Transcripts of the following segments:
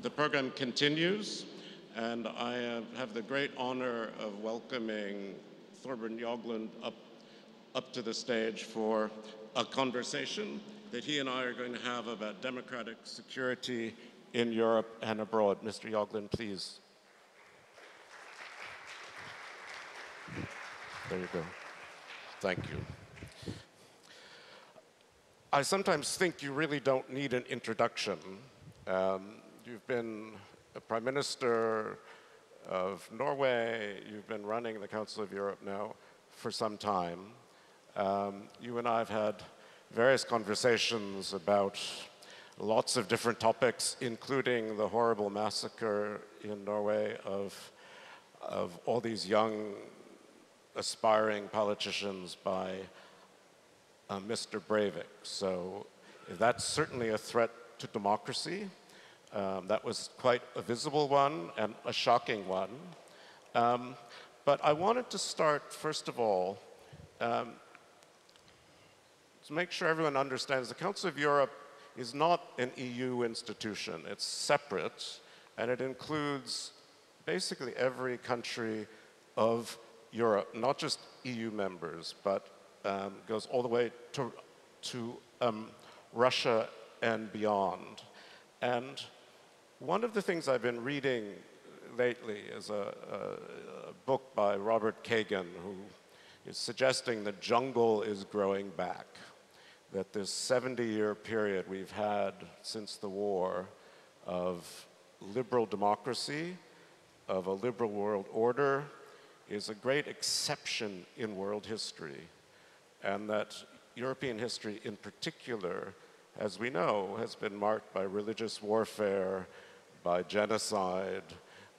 The program continues, and I have the great honor of welcoming Thorbjørn Jagland up to the stage for a conversation that he and I are going to have about democratic security in Europe and abroad. Mr. Jagland, please. There you go. Thank you. I sometimes think you really don't need an introduction. You've been a Prime Minister of Norway, you've been running the Council of Europe now for some time. You and I have had various conversations about lots of different topics, including the horrible massacre in Norway of all these young, aspiring politicians by Mr. Breivik. So that's certainly a threat to democracy. That was quite a visible one and a shocking one. But I wanted to start, first of all, to make sure everyone understands the Council of Europe is not an EU institution. It's separate, and it includes basically every country of Europe, not just EU members, but goes all the way to Russia and beyond. And one of the things I've been reading lately is a book by Robert Kagan, who is suggesting the jungle is growing back, that this 70-year period we've had since the war of liberal democracy, of a liberal world order, is a great exception in world history, and that European history in particular, as we know, has been marked by religious warfare, by genocide,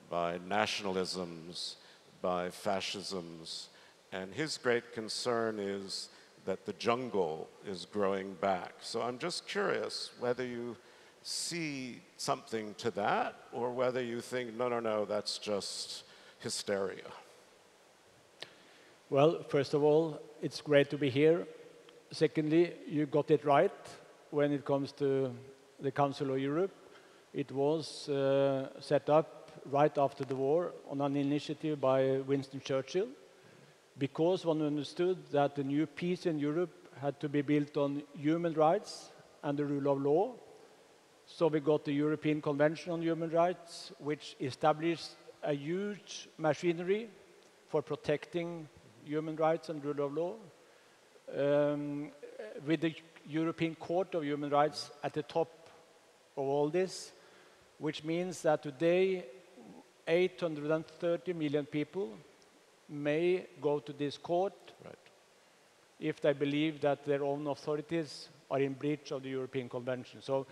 by nationalisms, by fascisms. And his great concern is that the jungle is growing back. So I'm just curious whether you see something to that, or whether you think, no, that's just hysteria. Well, first of all, it's great to be here. Secondly, you got it right when it comes to the Council of Europe. It was set up right after the war on an initiative by Winston Churchill, because one understood that the new peace in Europe had to be built on human rights and the rule of law. So we got the European Convention on Human Rights, which established a huge machinery for protecting human rights and rule of law, with the European Court of Human Rights at the top of all this, which means that today 830 million people may go to this court if they believe that their own authorities are in breach of the European Convention. So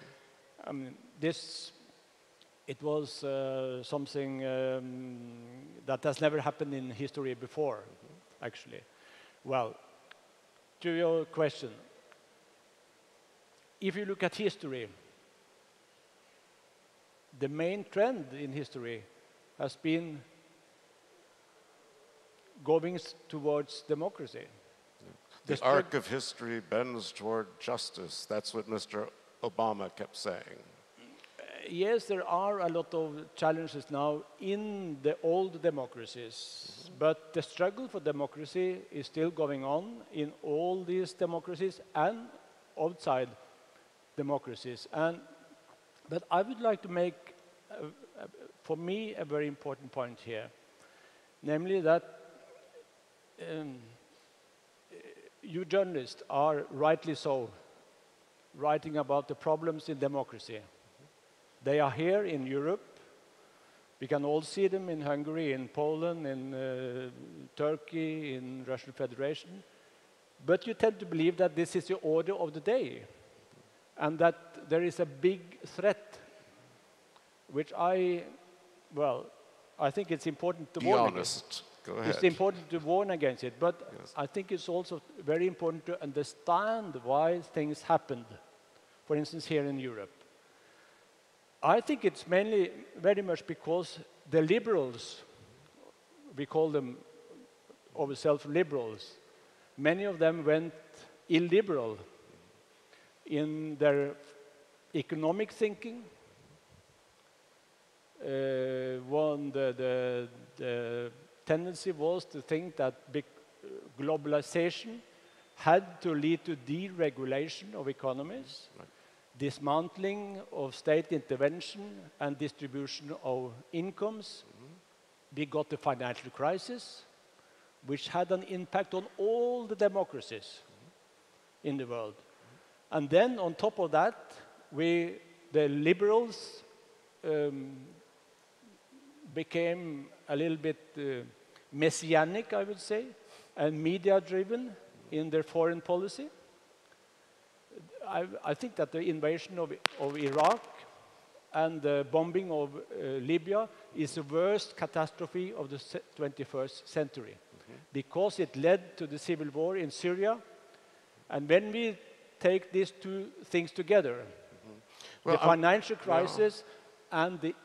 it was something that has never happened in history before, actually. Well, to your question, if you look at history, the main trend in history has been going towards democracy. The arc of history bends toward justice. That's what Mr. Obama kept saying. Yes, there are a lot of challenges now in the old democracies, but the struggle for democracy is still going on in all these democracies and outside democracies. But I would like to make, for me, a very important point here, namely that you journalists are, rightly so, writing about the problems in democracy. They are here in Europe. We can all see them in Hungary, in Poland, in Turkey, in Russian Federation. But you tend to believe that this is the order of the day, and that there is a big threat, which I think it's important to warn against. Be honest. Go ahead. It's important to warn against it, but yes. I think it's also very important to understand why things happened, for instance, here in Europe. I think it's mainly very much because the liberals, we call them ourselves liberals, many of them went illiberal in their economic thinking, the tendency was to think that globalization had to lead to deregulation of economies, dismantling of state intervention and distribution of incomes. We got the financial crisis, which had an impact on all the democracies in the world. And then on top of that, the liberals became a little bit messianic, I would say, and media-driven in their foreign policy. I think that the invasion of Iraq and the bombing of Libya is the worst catastrophe of the 21st century, because it led to the civil war in Syria. And when we take these two things together, the financial crisis and the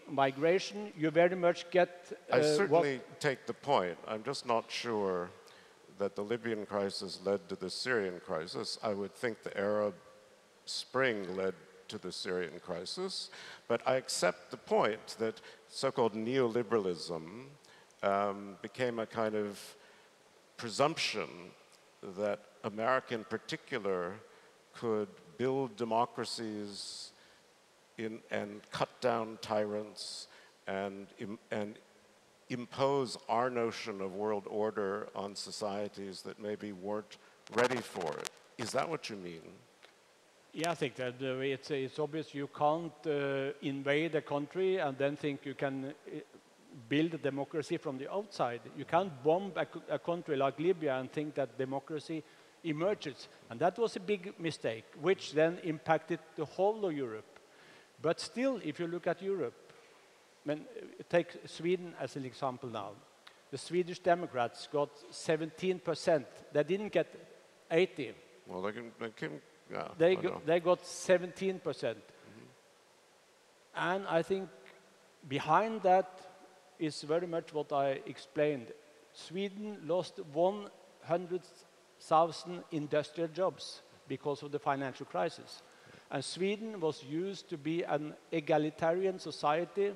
migration, you very much get... I certainly take the point. I'm just not sure that the Libyan crisis led to the Syrian crisis. I would think the Arab Spring led to the Syrian crisis. But I accept the point that so-called neoliberalism became a kind of presumption that America in particular could build democracies and cut down tyrants and impose our notion of world order on societies that maybe weren't ready for it. Is that what you mean? Yeah, I think that it's obvious you can't invade a country and then think you can build a democracy from the outside. You can't bomb a country like Libya and think that democracy emerges. And that was a big mistake, which then impacted the whole of Europe. But still, if you look at Europe, take Sweden as an example now. The Swedish Democrats got 17%. They didn't get 80%. Well, They got 17%. And I think behind that is very much what I explained. Sweden lost 100,000 industrial jobs because of the financial crisis. And Sweden was used to be an egalitarian society,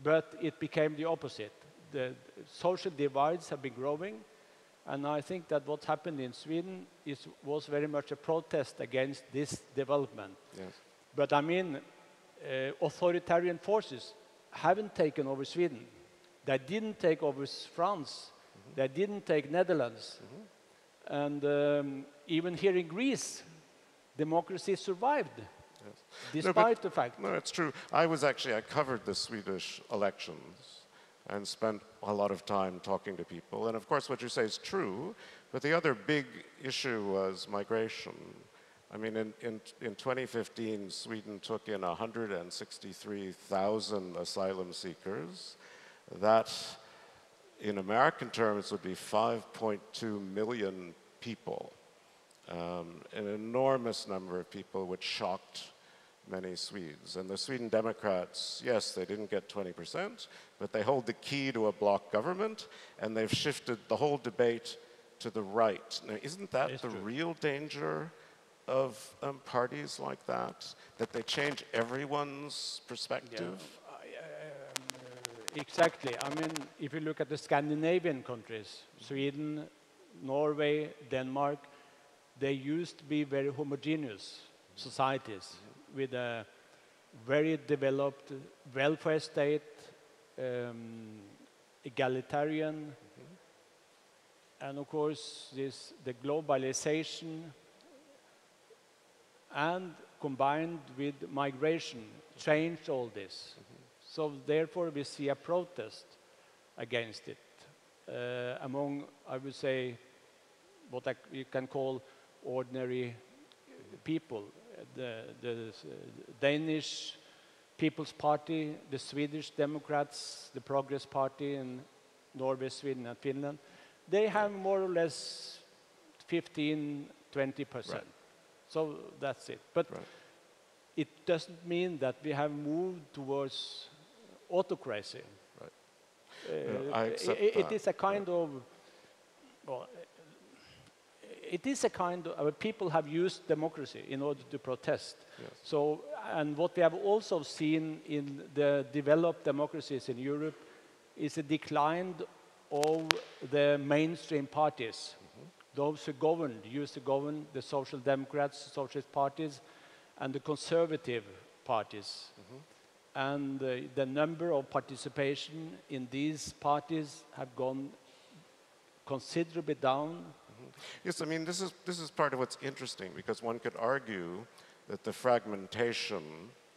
but it became the opposite. The social divides have been growing, and I think that what happened in Sweden was very much a protest against this development. Yes. But I mean, authoritarian forces haven't taken over Sweden. They didn't take over France. They didn't take Netherlands. And even here in Greece, democracy survived, despite the fact. No, it's true. I covered the Swedish elections and spent a lot of time talking to people. And of course, what you say is true, but the other big issue was migration. I mean, in 2015, Sweden took in 163,000 asylum seekers. That, in American terms, would be 5.2 million people. An enormous number of people, which shocked many Swedes. And the Sweden Democrats, yes, they didn't get 20%, but they hold the key to a bloc government, and they've shifted the whole debate to the right. Now, isn't that the real danger of parties like that? That they change everyone's perspective? Exactly. I mean, if you look at the Scandinavian countries, Sweden, Norway, Denmark, they used to be very homogeneous societies with a very developed welfare state, egalitarian, and of course the globalization, and combined with migration changed all this. So therefore we see a protest against it among, I would say, what you can call ordinary people. The Danish People's Party, the Swedish Democrats, the Progress Party in Norway, Sweden and Finland, they have more or less 15-20%. Right. So that's it. But it doesn't mean that we have moved towards autocracy. Right. I accept it is a kind of, well, it is a kind of, people have used democracy in order to protest. Yes. So, and what we have also seen in the developed democracies in Europe is a decline of the mainstream parties. Those who governed, used to govern, the Social Democrats, Socialist parties, and the conservative parties. And the number of participation in these parties have gone considerably down. Yes, I mean, this is part of what's interesting, because one could argue that the fragmentation,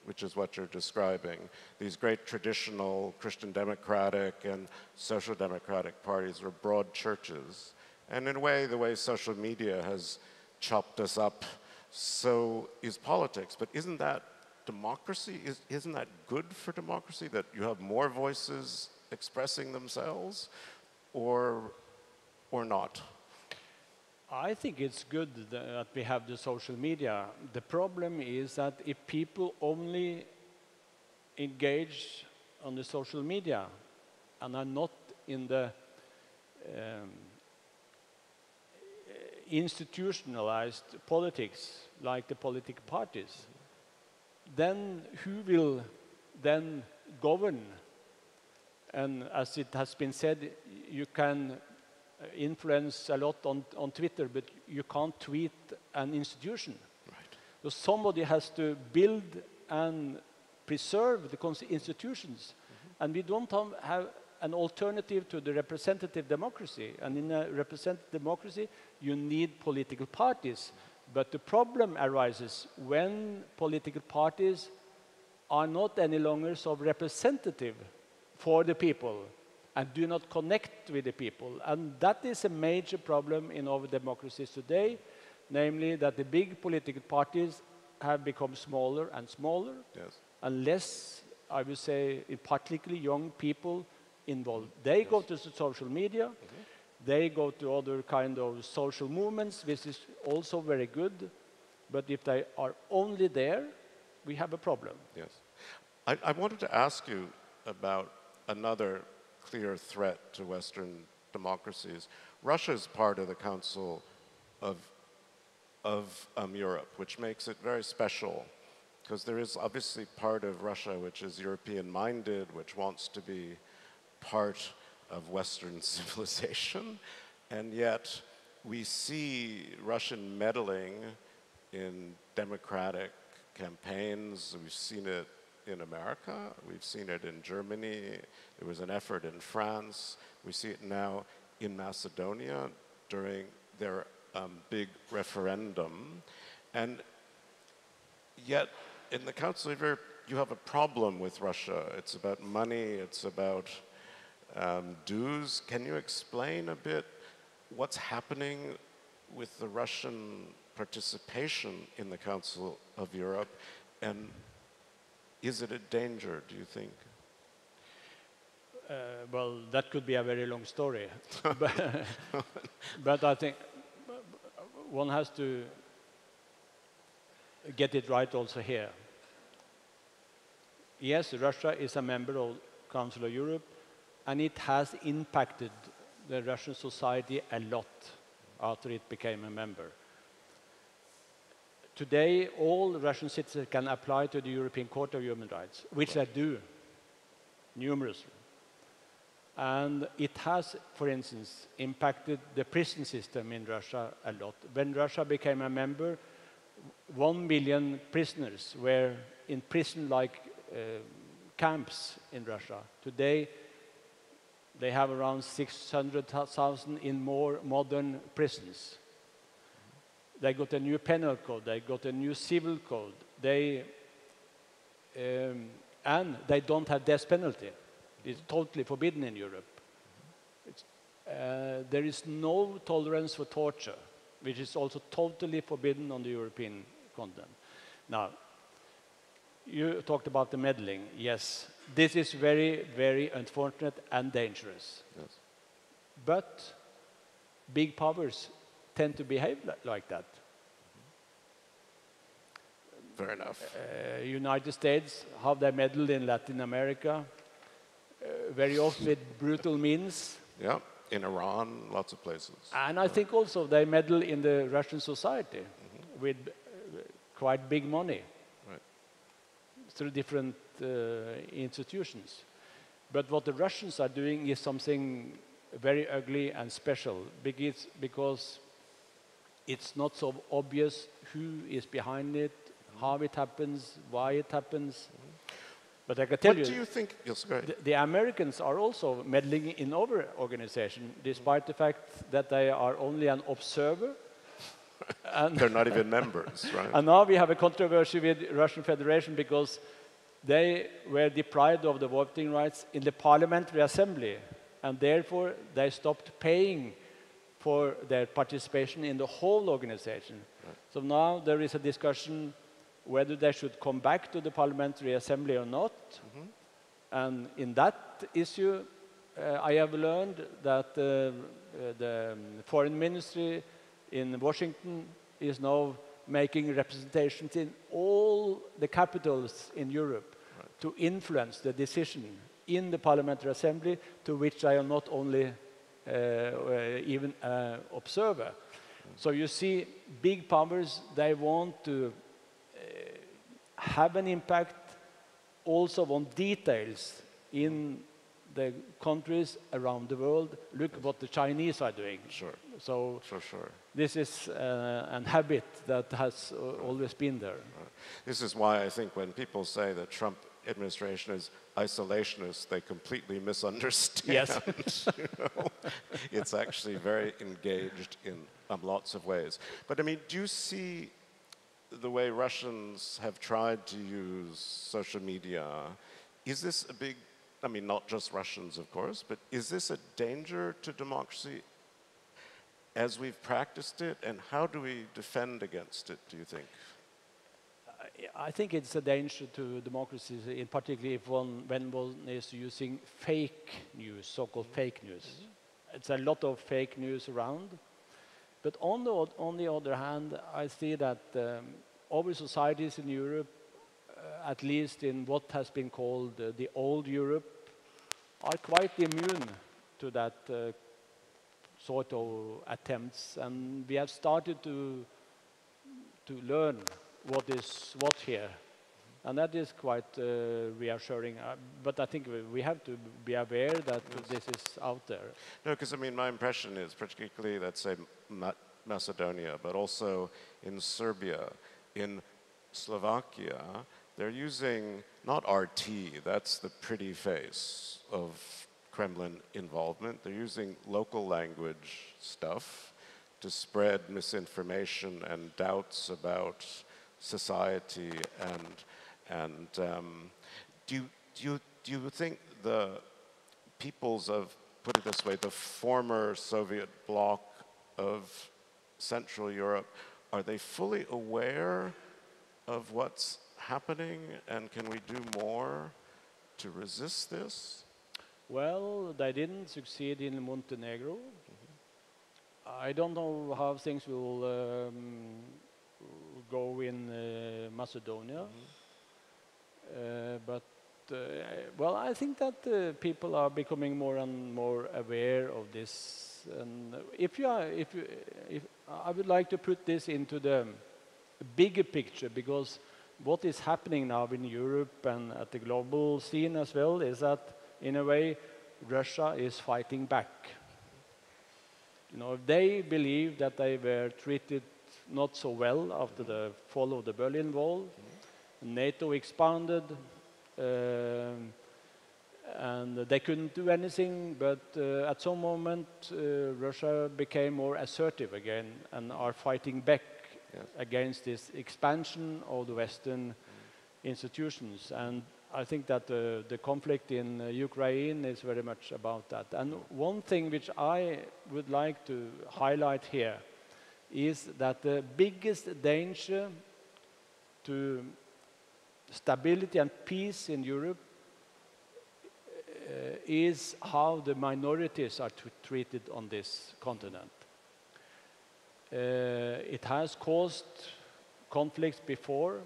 which is what you're describing, these great traditional Christian democratic and social democratic parties were broad churches. And in a way, the way social media has chopped us up, so is politics. But isn't that democracy? Isn't that good for democracy, that you have more voices expressing themselves, or not? I think it's good that we have the social media. The problem is that if people only engage on the social media and are not in the institutionalized politics, like the political parties, then who will then govern? And as it has been said, you can influence a lot on Twitter, but you can't tweet an institution. Right. So somebody has to build and preserve the institutions. And we don't have an alternative to the representative democracy. And in a representative democracy, you need political parties. But the problem arises when political parties are not any longer so representative for the people and do not connect with the people. And that is a major problem in our democracies today, namely that the big political parties have become smaller and smaller, Yes. and less, I would say, particularly young people involved. They go to social media, they go to other kind of social movements, which is also very good, but if they are only there, we have a problem. Yes. I wanted to ask you about another clear threat to Western democracies. Russia is part of the Council of Europe, which makes it very special, because there is obviously part of Russia which is European-minded, which wants to be part of Western civilization, and yet we see Russian meddling in democratic campaigns. We've seen it in America, we've seen it in Germany, there was an effort in France, we see it now in Macedonia during their big referendum. And yet, in the Council of Europe, you have a problem with Russia. It's about money, it's about dues. Can you explain a bit what's happening with the Russian participation in the Council of Europe, and is it a danger, do you think? Well, that could be a very long story. But I think one has to get it right also here. Yes, Russia is a member of Council of Europe, and it has impacted the Russian society a lot after it became a member. Today, all Russian citizens can apply to the European Court of Human Rights, which they do, numerously. And it has, for instance, impacted the prison system in Russia a lot. When Russia became a member, 1 million prisoners were in prison-like camps in Russia. Today, they have around 600,000 in more modern prisons. They got a new penal code, they got a new civil code, and they don't have death penalty. It's totally forbidden in Europe. There is no tolerance for torture, which is also totally forbidden on the European continent. Now, you talked about the meddling. Yes, this is very, very unfortunate and dangerous. Yes. But big powers tend to behave like that. Fair enough. United States, how they meddled in Latin America, very often with brutal means. Yeah. in Iran, lots of places. And I think also they meddle in the Russian society with quite big money through different institutions. But what the Russians are doing is something very ugly and special because it's not so obvious who is behind it, how it happens, why it happens. But I can tell you, what do you think? Yes, go ahead. the Americans are also meddling in our organization, despite the fact that they are only an observer. And They're not even members, right? and now we have a controversy with Russian Federation because they were deprived of the voting rights in the Parliamentary Assembly, and therefore they stopped paying for their participation in the whole organization. Right. So now there is a discussion whether they should come back to the Parliamentary Assembly or not. And in that issue, I have learned that the Foreign Ministry in Washington is now making representations in all the capitals in Europe to influence the decision in the Parliamentary Assembly, to which I am not only even an observer. So you see, big powers, they want to have an impact also on details in the countries around the world. Look what the Chinese are doing. Sure. So Sure. this is an habit that has always been there. This is why I think when people say that Trump administration is isolationist, they completely misunderstand. Yes. You know? It's actually very engaged in lots of ways. But I mean, do you see the way Russians have tried to use social media? Is this a big, I mean, not just Russians, of course, but is this a danger to democracy as we've practiced it? And how do we defend against it, do you think? I think it's a danger to democracies, in particular if when one is using fake news, so-called fake news. It's a lot of fake news around. But on the other hand, I see that our societies in Europe, at least in what has been called the old Europe, are quite immune to that sort of attempts. And we have started to learn what is what here. And that is quite reassuring. But I think we have to be aware that this is out there. No, because I mean, my impression is, particularly, let's say, Macedonia, but also in Serbia, in Slovakia, they're using not RT, that's the pretty face of Kremlin involvement. They're using local language stuff to spread misinformation and doubts about society. And do you think the peoples of, put it this way, the former Soviet bloc of Central Europe, are they fully aware of what's happening, and can we do more to resist this? Well, they didn't succeed in Montenegro. I don't know how things will go in Macedonia. Well, I think that people are becoming more and more aware of this. And if I would like to put this into the bigger picture, because what is happening now in Europe and at the global scene as well is that, in a way, Russia is fighting back. You know, they believe that they were treated not so well after the fall of the Berlin Wall. NATO expanded, and they couldn't do anything, but at some moment Russia became more assertive again and are fighting back against this expansion of the Western institutions. And I think that the conflict in Ukraine is very much about that. And one thing which I would like to highlight here is that the biggest danger to stability and peace in Europe is how the minorities are treated on this continent. It has caused conflicts before.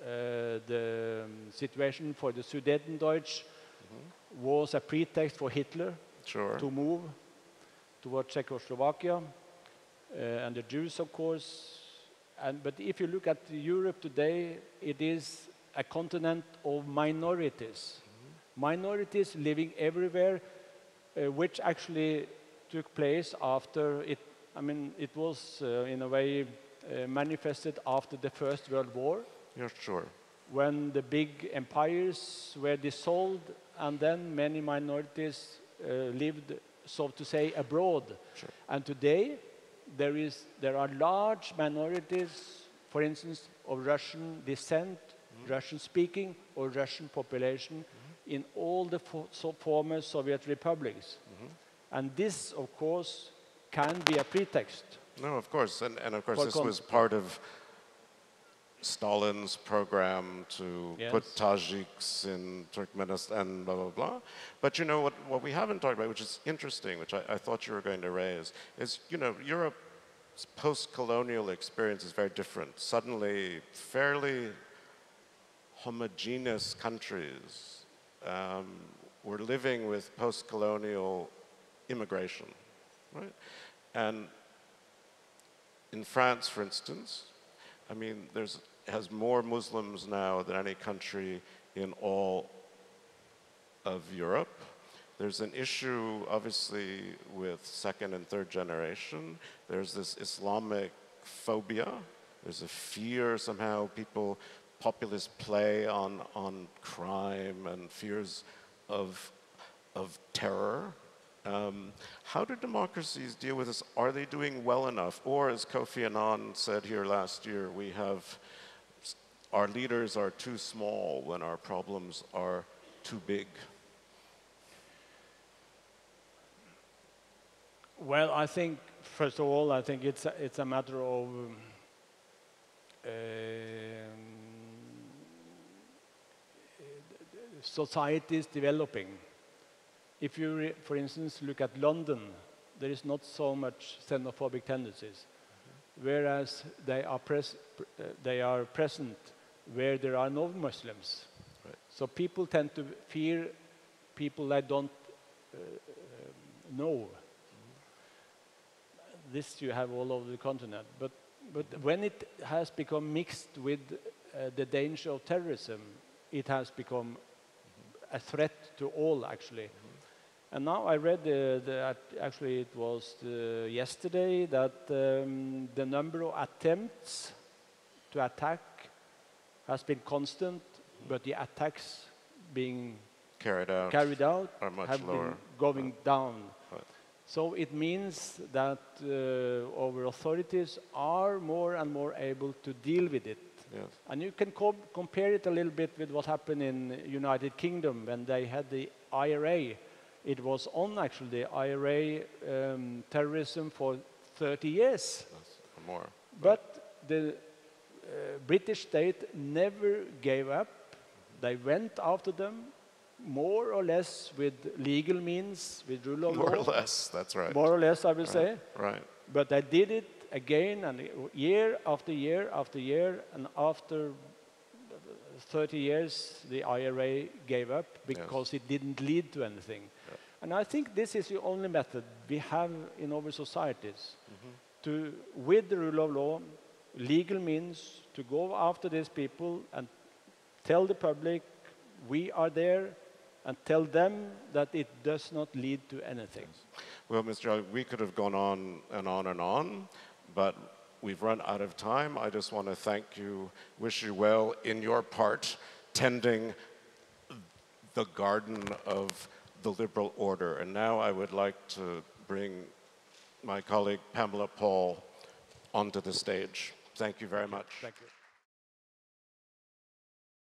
The situation for the Sudetendeutsch was a pretext for Hitler to move. toward Czechoslovakia, and the Jews, of course. But if you look at Europe today, it is a continent of minorities. Minorities living everywhere, which actually took place after it. I mean, it was in a way manifested after the First World War. Yeah, sure. When the big empires were dissolved, and then many minorities lived, so to say, abroad. Sure. And today, there are large minorities, for instance, of Russian descent, Russian-speaking or Russian population in all the former Soviet republics. And this, of course, can be a pretext. No, of course. And of course, this was part of Stalin's program to put Tajiks in Turkmenistan, blah, blah, blah. But you know, what we haven't talked about, which is interesting, which I thought you were going to raise, is, you know, Europe's post-colonial experience is very different. Suddenly, fairly homogeneous countries were living with post-colonial immigration, right? And in France, for instance, I mean, has more Muslims now than any country in all of Europe. There's an issue, obviously, with second and third generation. There's this Islamic phobia. There's a fear somehow populists play on crime and fears of terror. How do democracies deal with this? Are they doing well enough? Or, as Kofi Annan said here last year, our leaders are too small when our problems are too big. Well, I think, first of all, I think it's a matter of societies developing. If you, for instance, look at London, there is not so much xenophobic tendencies, whereas they are present where there are no Muslims. Right. So people tend to fear people they don't know. This you have all over the continent. But when it has become mixed with the danger of terrorism, it has become a threat to all, actually. And now I read actually it was yesterday that the number of attempts to attack has been constant, but the attacks being carried out are much have lower. been going down. Right. So it means that our authorities are more and more able to deal with it. Yes. And you can compare it a little bit with what happened in United Kingdom when they had the IRA. It was on actually the IRA terrorism for 30 years. That's more. But the British state never gave up. They went after them, more or less with legal means, with rule of law. More or less, that's right. More or less, I will say. Right. But they did it again and year after year after year, and after 30 years, the IRA gave up because it didn't lead to anything. Yeah. And I think this is the only method we have in our societies to, with the rule of law, legal means, to go after these people and tell the public we are there, and tell them that it does not lead to anything. Well, Mr. Jagland, we could have gone on and on and on, but we've run out of time. I just want to thank you, wish you well in your part, tending the garden of the liberal order. And now I would like to bring my colleague Pamela Paul onto the stage. Thank you very much. Thank you.